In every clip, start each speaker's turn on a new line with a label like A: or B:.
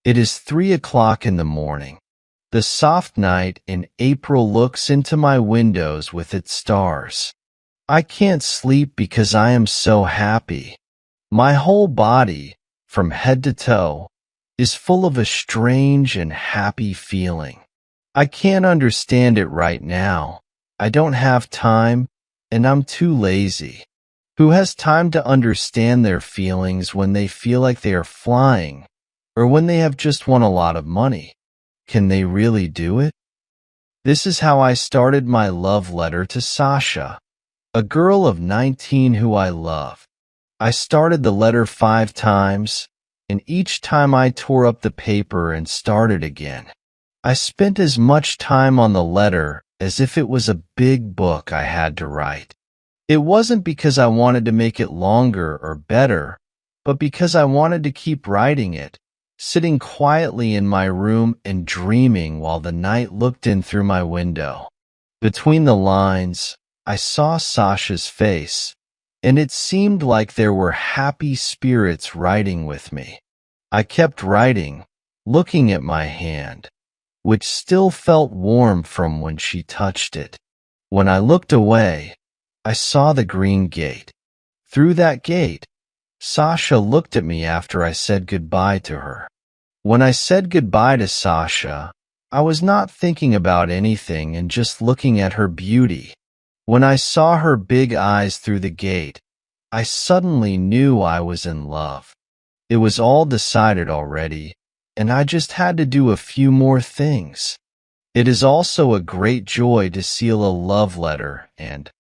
A: It is 3 o'clock in the morning. The soft night in April looks into my windows with its stars. I can't sleep because I am so happy. My whole body, from head to toe, is full of a strange and happy feeling. I can't understand it right now. I don't have time, and I'm too lazy. Who has time to understand their feelings when they feel like they are flying, or when they have just won a lot of money? Can they really do it? This is how I started my love letter to Sasha, a girl of 19 who I love. I started the letter 5 times, and each time I tore up the paper and started again. I spent as much time on the letter as if it was a big book I had to write. It wasn't because I wanted to make it longer or better, but because I wanted to keep writing it, sitting quietly in my room and dreaming while the night looked in through my window. Between the lines, I saw Sasha's face, and it seemed like there were happy spirits writing with me. I kept writing, looking at my hand, which still felt warm from when she touched it. When I looked away, I saw the green gate. Through that gate, Sasha looked at me after I said goodbye to her. When I said goodbye to Sasha, I was not thinking about anything and just looking at her beauty. When I saw her big eyes through the gate, I suddenly knew I was in love. It was all decided already, and I just had to do a few more things. It is also a great joy to seal a love letter and,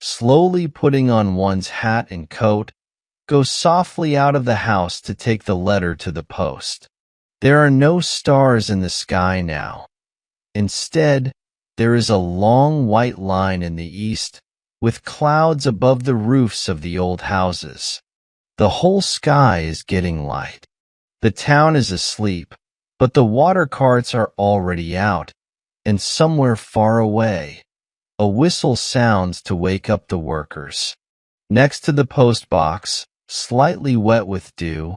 A: slowly putting on one's hat and coat, go softly out of the house to take the letter to the post. There are no stars in the sky now. Instead, there is a long white line in the east, with clouds above the roofs of the old houses. The whole sky is getting light. The town is asleep, but the water carts are already out, and somewhere far away, a whistle sounds to wake up the workers. Next to the post box, slightly wet with dew,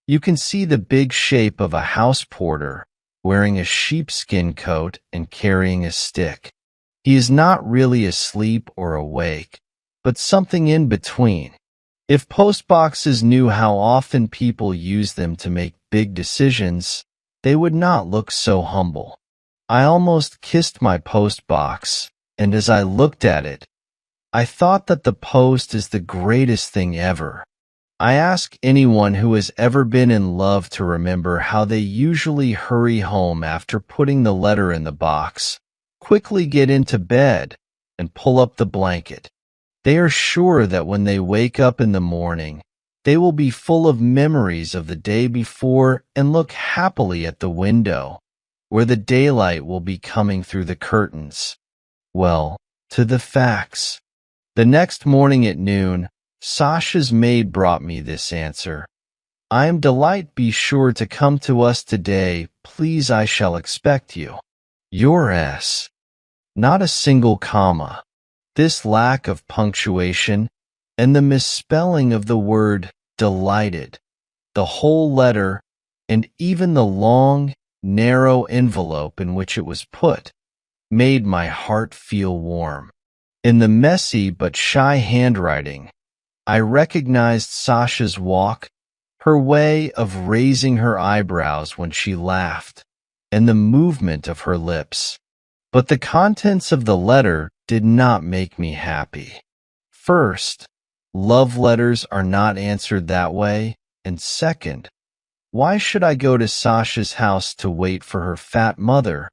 A: you can see the big shape of a house porter wearing a sheepskin coat and carrying a stick. He is not really asleep or awake, but something in between. If post boxes knew how often people use them to make big decisions, they would not look so humble. I almost kissed my post box, and as I looked at it, I thought that the post is the greatest thing ever. I ask anyone who has ever been in love to remember how they usually hurry home after putting the letter in the box, quickly get into bed, and pull up the blanket. They are sure that when they wake up in the morning, they will be full of memories of the day before and look happily at the window, where the daylight will be coming through the curtains. Well, to the facts. The next morning at noon, Sasha's maid brought me this answer. I am delight. Be sure to come to us today. Please, I shall expect you. Your S. Not a single comma. This lack of punctuation and the misspelling of the word delighted, the whole letter, and even the long, narrow envelope in which it was put, made my heart feel warm. In the messy but shy handwriting, I recognized Sasha's walk, her way of raising her eyebrows when she laughed, and the movement of her lips. But the contents of the letter did not make me happy. First, love letters are not answered that way, and second, why should I go to Sasha's house to wait for her fat mother,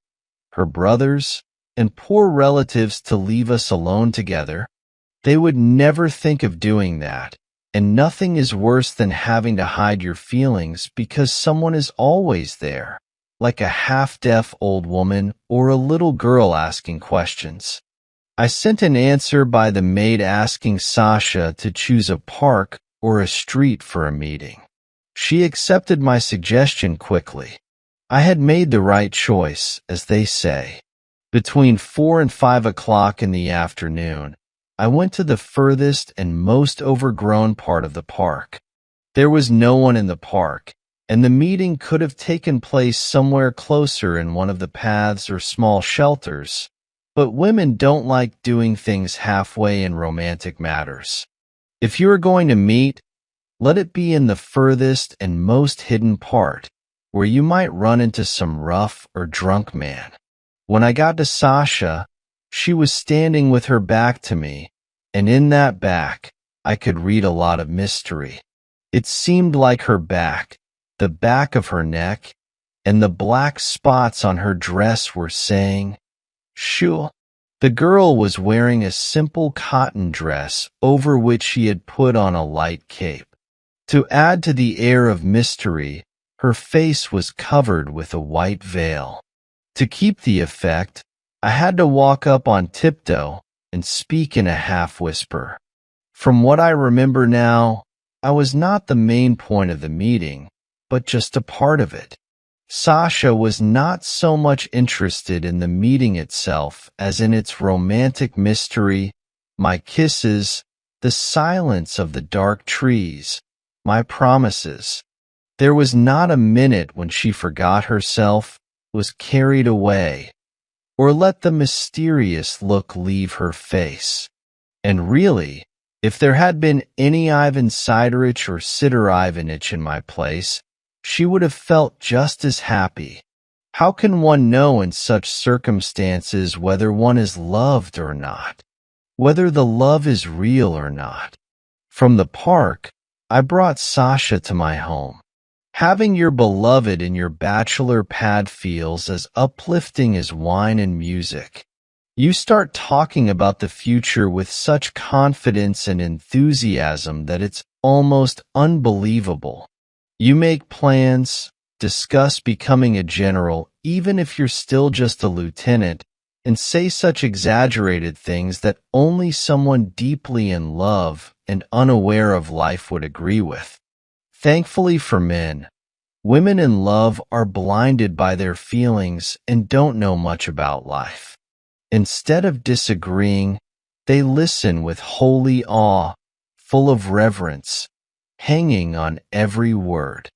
A: her brothers, and poor relatives to leave us alone together? They would never think of doing that, and nothing is worse than having to hide your feelings because someone is always there, like a half-deaf old woman or a little girl asking questions. I sent an answer by the maid asking Sasha to choose a park or a street for a meeting. She accepted my suggestion quickly. I had made the right choice, as they say. Between 4 and 5 o'clock in the afternoon, I went to the furthest and most overgrown part of the park. There was no one in the park, and the meeting could have taken place somewhere closer in one of the paths or small shelters. But women don't like doing things halfway in romantic matters. If you are going to meet, let it be in the furthest and most hidden part, where you might run into some rough or drunk man. When I got to Sasha, she was standing with her back to me, and in that back, I could read a lot of mystery. It seemed like her back, the back of her neck, and the black spots on her dress were saying, "Shul." The girl was wearing a simple cotton dress over which she had put on a light cape. To add to the air of mystery, her face was covered with a white veil. To keep the effect, I had to walk up on tiptoe and speak in a half-whisper. From what I remember now, I was not the main point of the meeting, but just a part of it. Sasha was not so much interested in the meeting itself as in its romantic mystery, my kisses, the silence of the dark trees, my promises. There was not a minute when she forgot herself, was carried away, or let the mysterious look leave her face. And really, if there had been any Ivan Siderich or Sidor Ivanich in my place, she would have felt just as happy. How can one know in such circumstances whether one is loved or not? Whether the love is real or not? From the park, I brought Sasha to my home. Having your beloved in your bachelor pad feels as uplifting as wine and music. You start talking about the future with such confidence and enthusiasm that it's almost unbelievable. You make plans, discuss becoming a general, even if you're still just a lieutenant, and say such exaggerated things that only someone deeply in love and unaware of life would agree with. Thankfully for men, women in love are blinded by their feelings and don't know much about life. Instead of disagreeing, they listen with holy awe, full of reverence, hanging on every word.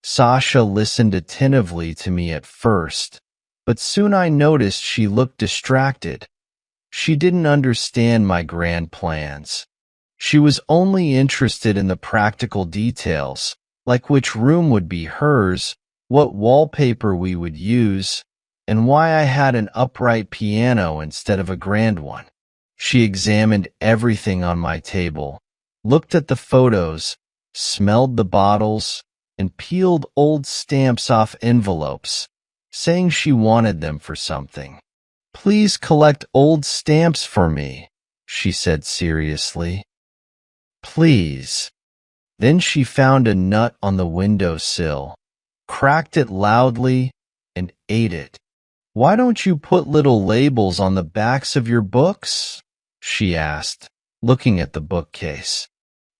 A: Sasha listened attentively to me at first, but soon I noticed she looked distracted. She didn't understand my grand plans. She was only interested in the practical details, like which room would be hers, what wallpaper we would use, and why I had an upright piano instead of a grand one. She examined everything on my table, looked at the photos, smelled the bottles, and peeled old stamps off envelopes, saying she wanted them for something. "Please collect old stamps for me," she said seriously. "Please." Then she found a nut on the windowsill, cracked it loudly, and ate it. "Why don't you put little labels on the backs of your books?" she asked, looking at the bookcase.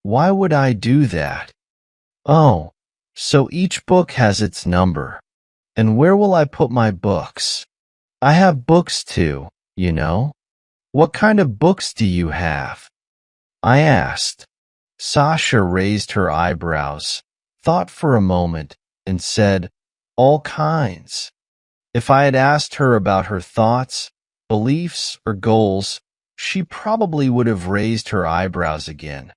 A: "Why would I do that?" "Oh, so each book has its number. And where will I put my books? I have books too, you know. What kind of books do you have?" I asked. Sasha raised her eyebrows, thought for a moment, and said, "All kinds." If I had asked her about her thoughts, beliefs, or goals, she probably would have raised her eyebrows again,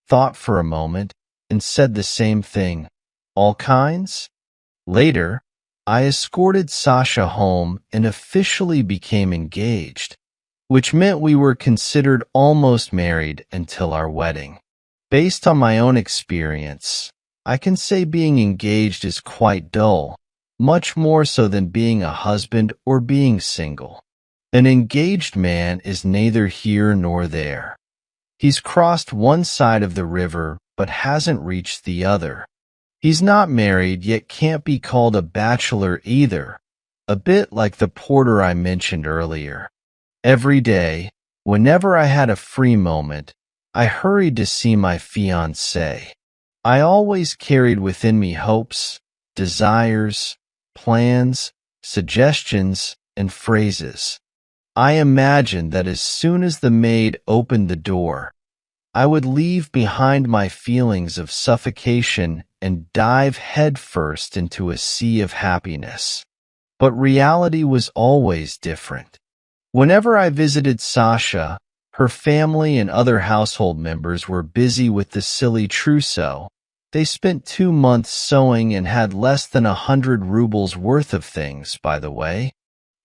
A: thought for a moment, and said the same thing. "All kinds?" Later, I escorted Sasha home and officially became engaged, which meant we were considered almost married until our wedding. Based on my own experience, I can say being engaged is quite dull, much more so than being a husband or being single. An engaged man is neither here nor there. He's crossed one side of the river but hasn't reached the other. He's not married yet can't be called a bachelor either, a bit like the porter I mentioned earlier. Every day, whenever I had a free moment, I hurried to see my fiancée. I always carried within me hopes, desires, plans, suggestions, and phrases. I imagined that as soon as the maid opened the door, I would leave behind my feelings of suffocation and dive headfirst into a sea of happiness. But reality was always different. Whenever I visited Sasha, her family and other household members were busy with the silly trousseau. They spent 2 months sewing and had less than 100 rubles worth of things, by the way.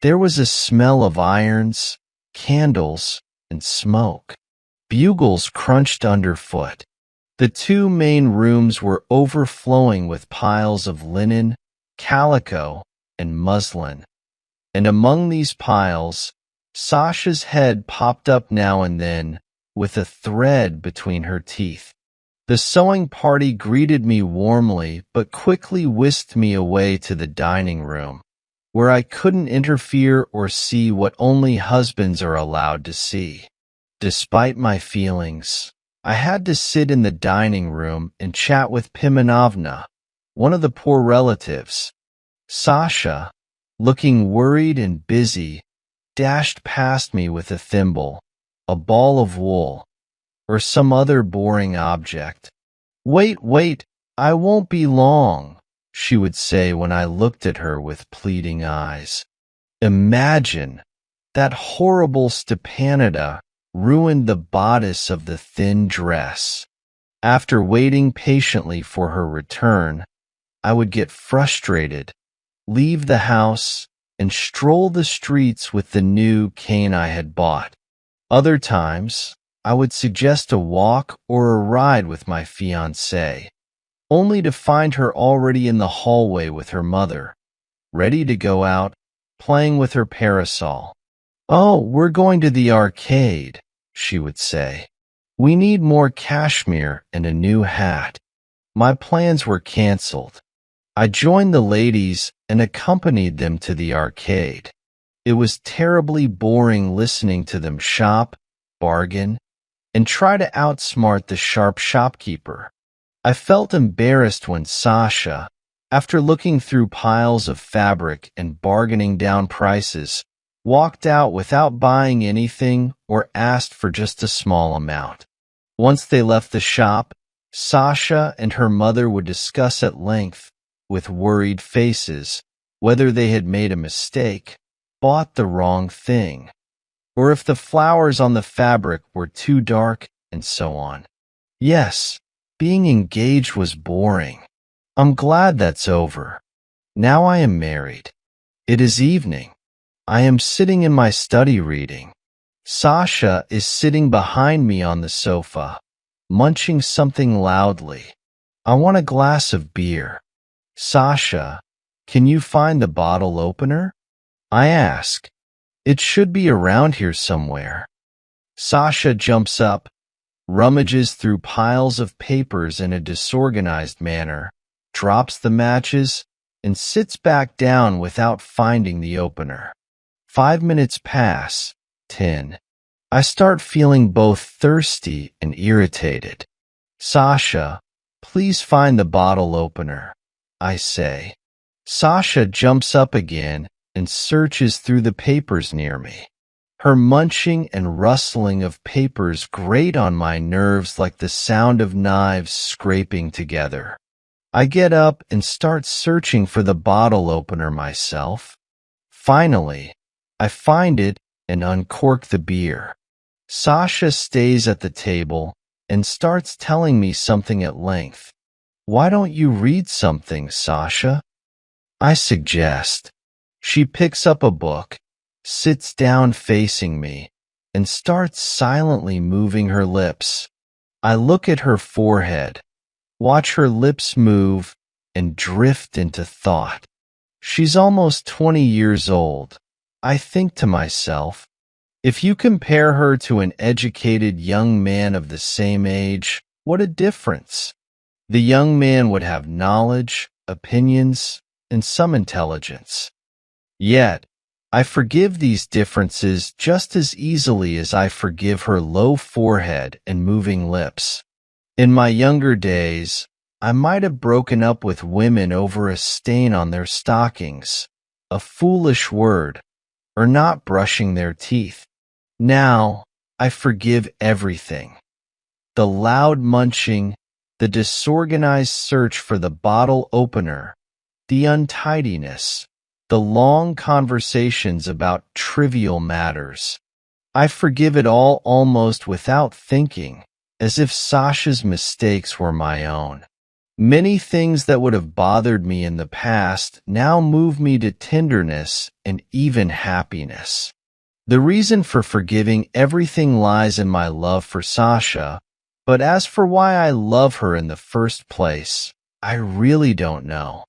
A: There was a smell of irons, candles, and smoke. Bugles crunched underfoot. The two main rooms were overflowing with piles of linen, calico, and muslin. And among these piles, Sasha's head popped up now and then, with a thread between her teeth. The sewing party greeted me warmly, but quickly whisked me away to the dining room, where I couldn't interfere or see what only husbands are allowed to see. Despite my feelings, I had to sit in the dining room and chat with Pimenovna, one of the poor relatives. Sasha, looking worried and busy, dashed past me with a thimble, a ball of wool, or some other boring object. Wait, I won't be long," she would say when I looked at her with pleading eyes. Imagine, that horrible Stepanida ruined the bodice of the thin dress. After waiting patiently for her return, I would get frustrated, leave the house, and stroll the streets with the new cane I had bought. Other times, I would suggest a walk or a ride with my fiancée, only to find her already in the hallway with her mother, ready to go out, playing with her parasol. "Oh, we're going to the arcade," she would say. "We need more cashmere and a new hat." My plans were canceled. I joined the ladies and accompanied them to the arcade. It was terribly boring listening to them shop, bargain, and try to outsmart the sharp shopkeeper. I felt embarrassed when Sasha, after looking through piles of fabric and bargaining down prices, walked out without buying anything or asked for just a small amount. Once they left the shop, Sasha and her mother would discuss at length, with worried faces, whether they had made a mistake, bought the wrong thing, or if the flowers on the fabric were too dark, and so on. Yes, being engaged was boring. I'm glad that's over. Now I am married. It is evening. I am sitting in my study reading. Sasha is sitting behind me on the sofa, munching something loudly. I want a glass of beer. "Sasha, can you find the bottle opener?" I ask. "It should be around here somewhere." Sasha jumps up, rummages through piles of papers in a disorganized manner, drops the matches, and sits back down without finding the opener. 5 minutes pass, 10. I start feeling both thirsty and irritated. "Sasha, please find the bottle opener," I say. Sasha jumps up again and searches through the papers near me. Her munching and rustling of papers grate on my nerves like the sound of knives scraping together. I get up and start searching for the bottle opener myself. Finally, I find it and uncork the beer. Sasha stays at the table and starts telling me something at length. "Why don't you read something, Sasha?" I suggest. She picks up a book, sits down facing me, and starts silently moving her lips. I look at her forehead, watch her lips move, and drift into thought. She's almost 20 years old. I think to myself, if you compare her to an educated young man of the same age, what a difference. The young man would have knowledge, opinions, and some intelligence. Yet, I forgive these differences just as easily as I forgive her low forehead and moving lips. In my younger days, I might have broken up with women over a stain on their stockings, a foolish word, or not brushing their teeth. Now, I forgive everything. The loud munching, the disorganized search for the bottle opener, the untidiness, the long conversations about trivial matters. I forgive it all almost without thinking, as if Sasha's mistakes were my own. Many things that would have bothered me in the past now move me to tenderness and even happiness. The reason for forgiving everything lies in my love for Sasha, but as for why I love her in the first place, I really don't know.